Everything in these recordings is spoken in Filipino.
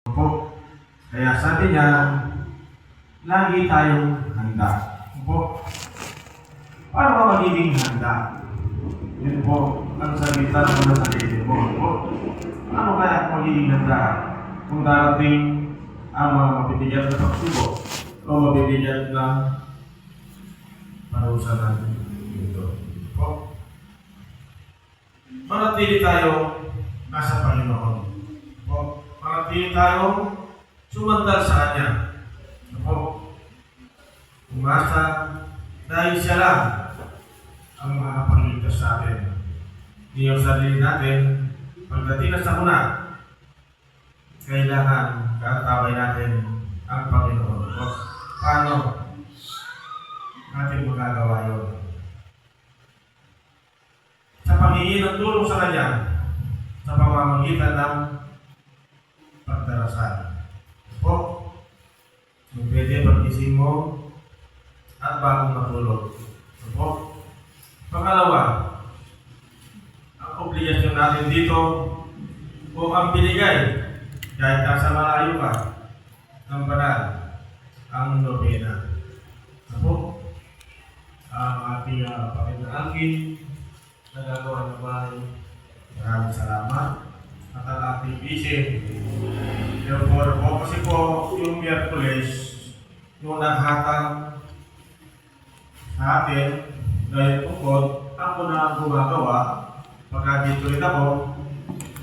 Po. Kaya sabi niya, lagi tayong handa. Po. Paano ka magiging handa? Yun po ang salita mo sa sarili mo. Po. Paano kaya magiging handa kung darating ang mga mabibigyan na pagsubok o mabibigyan na parusa natin dito? Po. Manatili tayo nasa Panginoon. Po. Manatili tayo sumandal sa Kanya. Po. Umasa dahil siya lang ang makapagligtas sa atin. Hindi yung sarili natin, pagdating na sa una, kailangan katabay natin ang Panginoon. So, paano natin magagawa yun? Sa paghingi ng tulong sa Kanya, sa pamamagitan ng pagdarasal. Po, kung pwede pag-ising mo at bagong matulog. Po, pangalawa, ang obligasyon natin dito o ang binigay kahit nasa malayo ka ng banal ang nobena. Po, ang ating pakinalangin na gagawa ng bahay. Maraming salamat at ang ating vision. Therefore po, kasi po yung Miyerkules, yung naghatang sa atin, dahil tungkol, ako na ang gumagawa, pagka dito rin ako,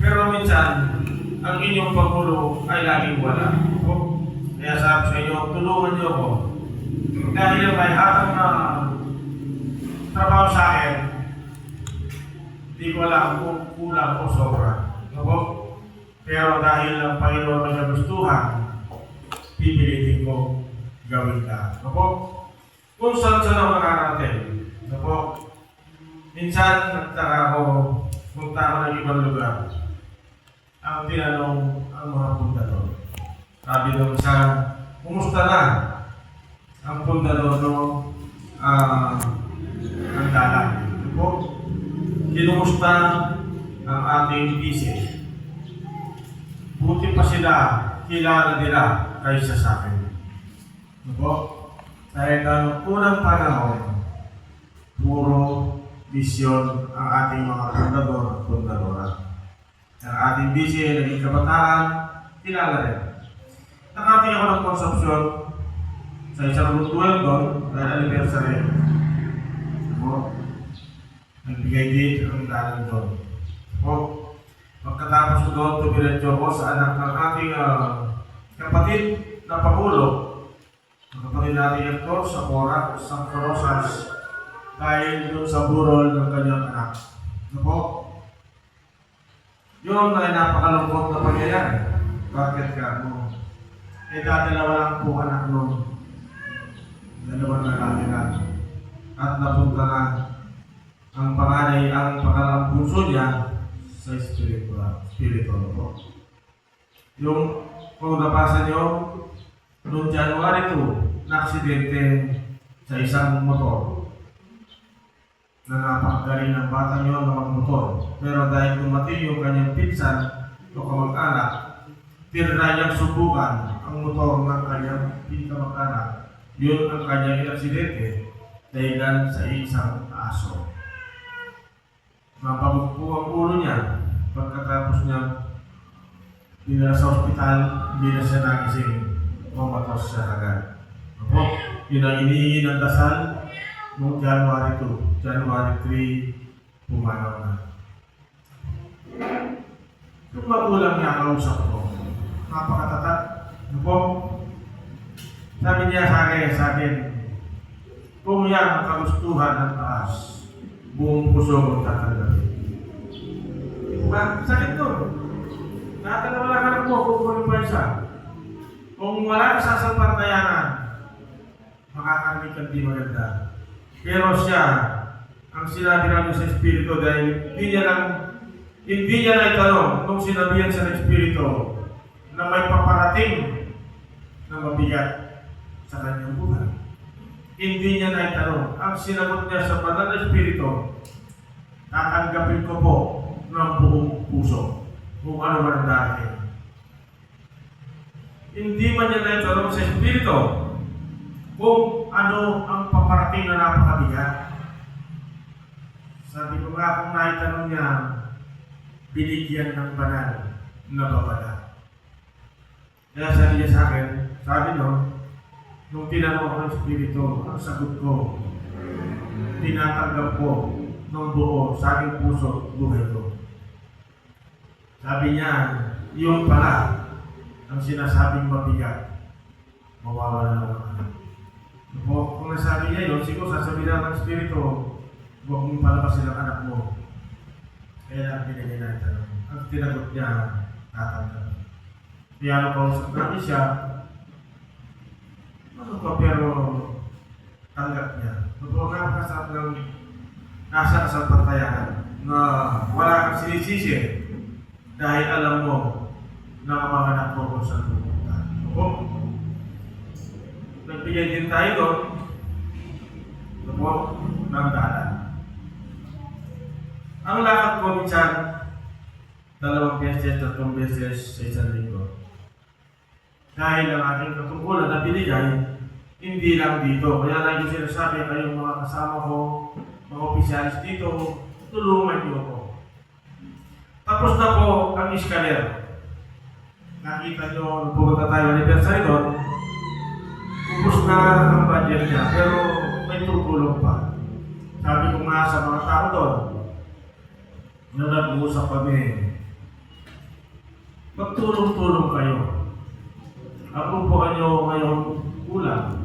pero minsan, ang inyong paggulo ay laging wala. Kaya sabi sa inyo, tulungan niyo ako. Dahil may hatang na trabaho sa akin, hindi ko alam kung kulang o sobra. Pero dahil ang Panginoon may nagustuhan, pipilitin ko gawin ka. Kung saan ako nakarating. Minsan nagtaka ako, punta ako ng ibang lugar. Ang tinanong ang mga pundador. Sabi doon sa, kumusta na ang pundador ang dalang? Kinumusta ang ating isip. Buti pa sila, kilala nila kaysa sa akin. Dahil ang unang panahon, puro bisyon ang ating mga pundador at pundadora. Ang ating bisyon, naging kabataan, kilala rin. Nakating ako ng konsepsyon sa isang lutuan doon dahil anniversary. Nagbigay din ang dalang doon. Pagkatapos ko doon, tumiretso ko sa anak ng ating kapatid na Pangulo. Ang kapatid natin Hector sa Porac, sa Corosas, dahil doon sa burol ng kanyang anak. Yun ay napakalungkot na pangyayari. Bakit ka mo? Dalawa lang po anak mo. Dalawang lalaki na. At napunta na ang panganay, ang pangalang puso niya sa spiritual po. Yung kung napasa nyo, noong January 2, na-aksidente sa isang motor. Na napakagaling ng bata nyo na magmotor. Pero dahil dumating yung kanyang pinsan o kamag-anak, tinry niyang subukan ang motor ng kanyang pinkamag-anak. Yun ang kanyang aksidente dahilan sa isang aso. Mapagod po ang ulo niya. Pagkatapos niya dinala sa ospital, hindi na siya nagising. Mamatos siya agad. Yun ang inihingi ng dasal noong January 2. January 3, pumanaw na. Yung magulang niya kausap ko, napakatatat. Sabi niya sa akin, kung yan ang kagustuhan ng taas, buong puso mong tatanggapin. Sakit doon. Nakatalawa lang anak mo kung kunin pa isa. Kung wala ka sasampatayanan, makakarinig kang di maganda. Pero siya, ang sinabi namin sa Espiritu dahil hindi niya na itanong nung sinabihan sa Espiritu na may paparating na mabigat sa kanyang buhay. Hindi niya na itanong. Ang sinagot niya sa banal na Espiritu, tatanggapin ko po ng buong puso kung ano man ang dahil. hindi man niya naitanong sa Espiritu kung ano ang paparating na napakabigat. Sabi ko nga, kung naitanong niya, binigyan ng banal na babala. Kaya sabi niya sa akin, sabi no, nung tinanong ako ng Espiritu, ang sagot ko, tinatanggap ko ng buo sa aking puso, buhay ko. Sabi niya, yun pala ang sinasabing mabigat, mawawala na lang. Kung nasabi niya yun, siguro sasabihin lang ng Espiritu, huwag mong palabasin ang anak mo. Kaya lang binigay na ito. Ang tinagot niya, tatanggap. Kaya nakausap namin siya, ano ko, pero tanggap niya. Huwag nakakasap ng nasa kasampatayan na wala kang sinisisi dahil alam mo na ang mga anak mo kung saan pupunta. Nagbigay din tayo doon, ng dalan. Ang lakad ko minsan, 2 beses, 3 beses sa isang linggo. Dahil ang aking katungkulan na binigay, hindi lang dito. Kaya lang yung sinasabi kayong mga kasama ko, mga opisyalis dito, tulungan niyo ko. Tapos na po ang iskaler. Nakita niyo, pumunta tayo anniversary doon, ubus na ang budget niya, pero may tutulong pa. Sabi ko nga sa mga tao doon, na nag-uusap kami, magtulong-tulong kayo. Ako po kayo ngayon kulang.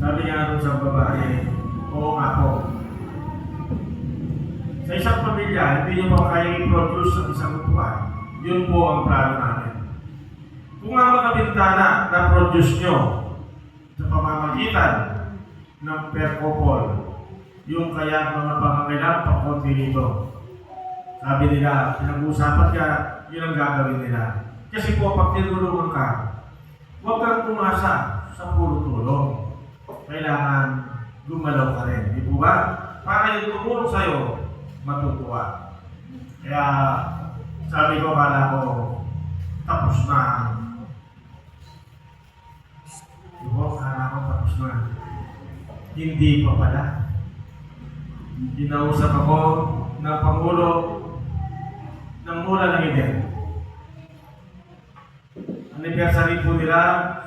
Sabi nga doon sa babae, oo nga po. Sa isang pamilya, hindi nyo pa kaya i-produce sa isang upuan. Yun po ang plano namin. Kung ang mga bintana na produce nyo sa pamamagitan ng per couple, yung kaya mga pangangailangan pang konti nito. Sabi nila, pinag-uusapan ka, yun ang gagawin nila. Kasi po, pag tinulungan ka, huwag kang umasa sa puro tulong. Kailangan gumalaw ka rin. Di po ba? Para yung tumulong sa'yo, matutuwa. Kaya, sabi ko, kala ko, tapos na. Di po, kala ko tapos na. Hindi pa pala. Ginausap ako ng Pangulo ng mula ng Eden. Anniversary po nila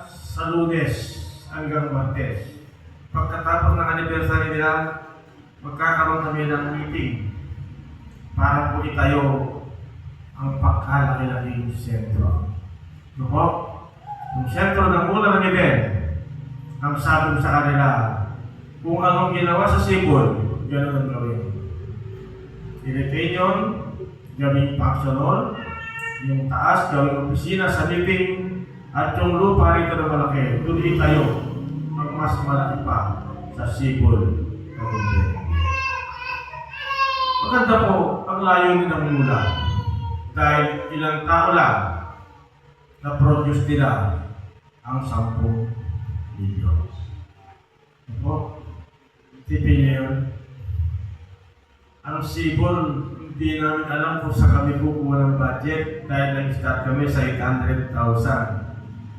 sa Lunes hanggang Martes. Pagkatapos ng anniversary nila, magkakaroon kami ng meeting para po itayo ang pagkalaki-laking sentro. No po? Yung sentro ng mula ng Eden, ang sabi sa kanila, kung anong ginawa sa Sibol, gano'n ang gawin. Initinyon, gawing functional, yung taas, gawing opisina sa living, at yung lupa rito na malaki, doon itayo ang mas malaki pa sa Sibol. Maganda po ang layunin ng mula dahil ilang tao lang na-produce nila ang 10 milyon. Opo, tipin niyo yun. Ang Sibol, hindi namin alam kung sa kami kukuha ng budget dahil nag-start kami sa 800,000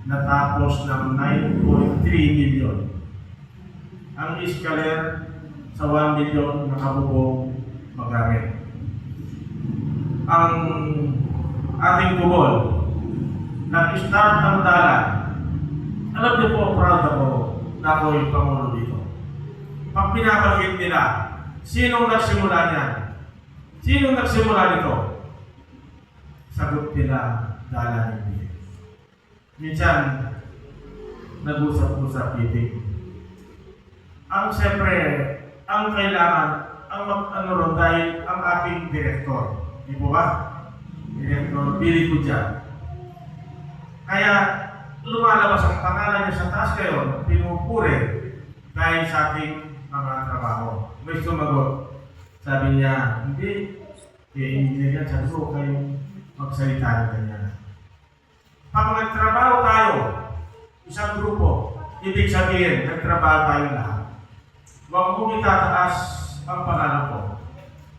natapos ng 9.3 million. Ang iskaler sa 1 million nakabubong magamit. Ang ating bubol, nag-start ang dalan. Alam niyo po, proud ako na ako yung Pangulo dito. Pag pinabagit nila, sinong nagsimula niyan? Sinong nagsimula nito? Sagot nila, dalan hindi. Minsan, nag-usap-usap meeting. Siyempre, ang kailangan, ang ron dahil ang ating direktor. Di po ba? Direktor Billy Kudya. Kaya, lumalabas ang pangalan niya sa taas kayo, pinupuri dahil sa ating mga trabaho. May sumagot. Sabi niya, hindi. Hindi yan sa gusto kayong magsalita ng ganyan. Pag nagtrabaho tayo, isang grupo, ibig sabihin, nagtrabaho tayo lahat. Huwag mong itataas ang pangalan ko.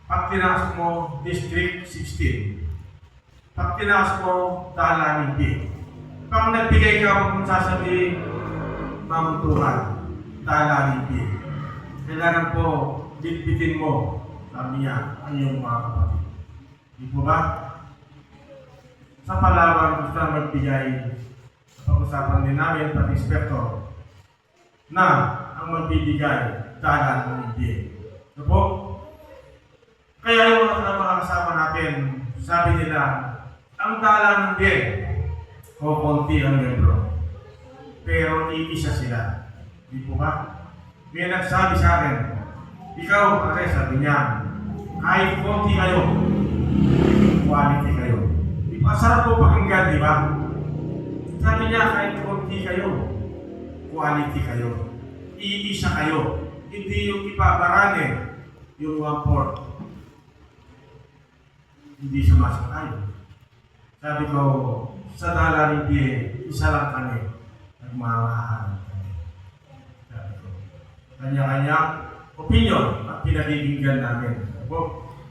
Pag tinaas mo, District 16. Pag tinaas mo, Dalan hindi. Pag nagbigay ka, huwag mong sasabihin, mamuntuhan, talalipin. Kailangan po, bitbitin mo, sabi niya, ang iyong mga kapatid. Di po ba? Sa Palawan, gusto na magbigay, pag-usapan din namin, pati inspector, na ang magbibigay, dalan ng hindi. Ano po? Kaya yung mga kasama natin, sabi nila, ang dalan ng hindi, o konti ang membro. Pero iisa sila. Di po ba? May nagsabi sa akin, ikaw, pare, sabi niya, kahit konti kayo, quality kayo. Di ba? Sarap po pakinggan, di ba? Sabi niya, kahit konti kayo, quality kayo. Iisa kayo. Hindi yung ipaparane, yung 1/4. Hindi sumasang-ayon. Sabi ko, sa dalaring piye, isa lang kami. Nagmamahalan kami. Sabi ko, kanya-kanyang opinion at pinakikinggan namin.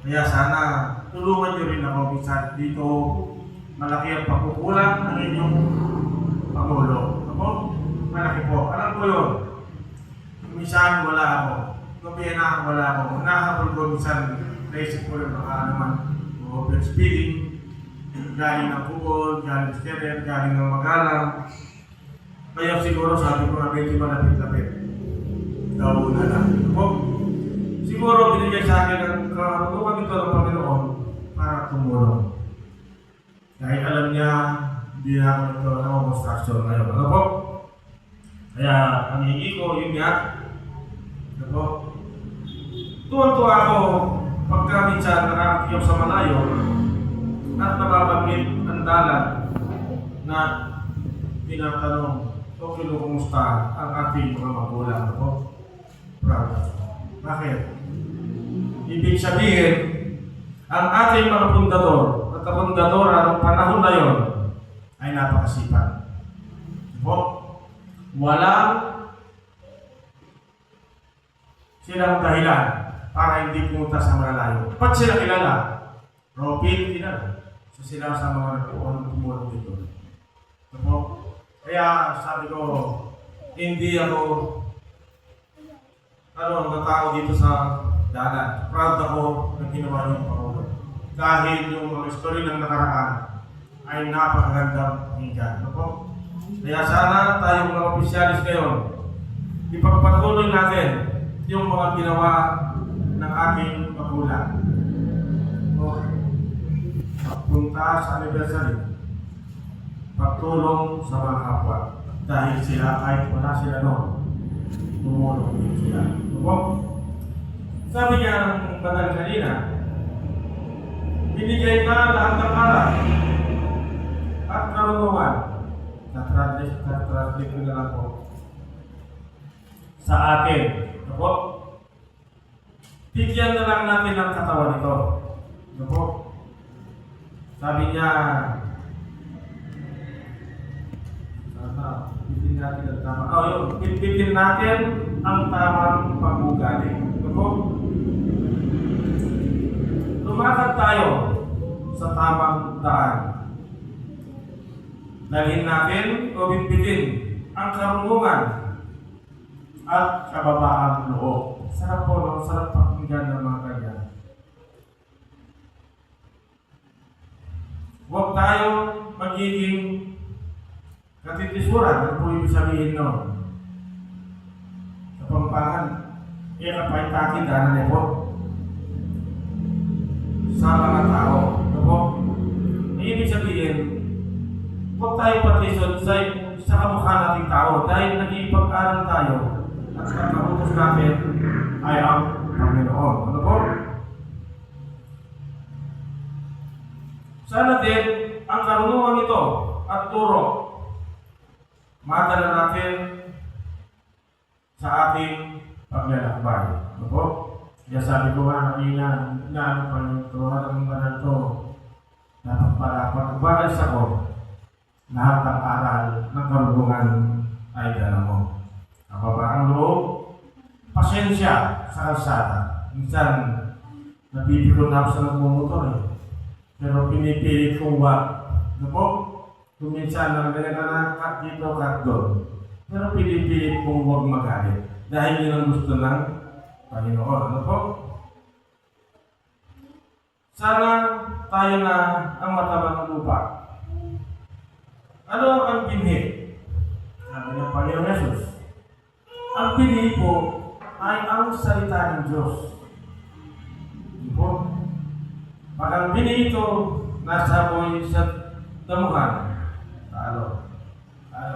Kaya sana tulungan nyo rin ako minsan dito. Malaki ang pagkukulang ng inyong Pangulo. Malaki po. Alam ko yun. Minsan wala ako. Gobierna wala ako. Nahabol ko minsan. Naisip ko rin baka naman overspeeding. Galing ng Bukol, galing ng Sterer, galing ng Magalang. Kaya siguro sabi ko nga medyo malapit-lapit. Daw na lang. Siguro binigay sa akin ang karutukan ito ng Panginoon para tumulong. Dahil alam niya, hindi na ako ito ng construction ngayon. Ano po? Kaya ang hingi ko, yun nga. Ano po? Tuwan-tuwa ako pagka minsan nakakiyok sa malayo at nababanggit ang dalan na tinatanong o kinukumusta ang ating mga magulang. Ano po? Proud. Bakit? Ibig sabihin, ang ating mga pundador at kapundadora ng panahon na yon ay napakasipag. Po, walang silang dahilan para hindi pumunta sa malayo. Ba't sila kilala? Robin kilala. So sila sa mga tumulong dito. Po, kaya sabi ko, hindi ako na tao dito sa dalan. Proud ako na ginawa niyo Pangulo. Dahil yung mga story ng nakaraan ay napakagandang pakinggan. Kaya sana tayong mga opisyalis ngayon, ipagpatuloy natin yung mga ginawa ng ating magulang. Pagpunta sa anniversary, pagtulong sa mga kapwa. Dahil sila, kahit wala sila noon, tumulong din sila. Sabi niya ng banal kanina, binigay na lahat ng aral at karunungan. Na-translate ko na lang po sa atin. Bigyan na lang natin ng katawan ito. Sabi niya, bitin natin ang tamang bitin natin ang tamang pag-ugali. Lumakad tayo sa tamang daan. Dalhin natin o bitbitin ang karunungan at kababaang loob. Sarap po, no? Sarap pakinggan ng mga kanya. Huwag tayo magiging katitisuran. Ano po ibig sabihin no? Sa Pampangan, kapaitakin dana po sa mga tao. Ano po? Ibig sabihin, huwag tayo patisod sa kamukha nating tao dahil nag-iipag-aral tayo at kakamutos natin ay ang Panginoon. Ano po? Sana din ang karunungan ito at turo madala natin sa ating paglalakbay. Ano po? Kaya sabi ko nga kanina, inaano pa yung tuwa ng banal to, dapat para pag-balis ako, lahat ng aral ng karunungan ay dala mo. Ang babaang loob, pasensya sa kalsada. Minsan, napipilo na ako sa nagmumotor Pero pinipilit kong wag. Ano po? Kung minsan lang ganyan ka na, cut dito, cut doon. Pero pinipilit kong huwag magalit. Dahil yun ang gusto ng Panginoon. Ano po? Sana tayo na ang matabang ng lupa. Ano ang binhi? Sabi ng Panginoon Jesus. Ang binhi po ay ang salita ng Diyos. Ano po? Pag ang binhi ito nasaboy sa damuhan,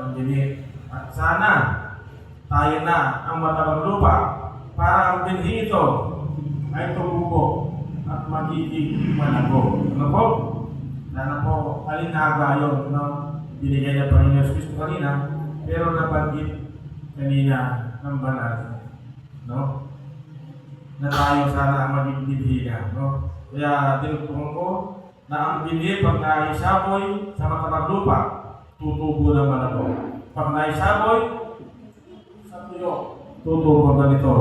ang binhi. At sana tayo na ang matabang lupa para ang binhi ito ay tumubo at magiging malago. Ano po? Sana po, alinaga yun, no? Binigay na Panginoon Kristo kanina, pero nabanggit kanina ng banal, no? Na tayo sana ang maging binhi na, no? Kaya tinutukan ko na ang binhi pag naisaboy sa matabang lupa, tutubo na malago. Pag naisaboy sa tuyo, tutubo na nito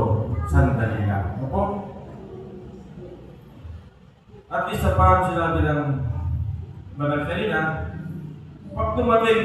sandali lang. Ano po? At isa pa ang sinabi ng Banal kanina, pag dumating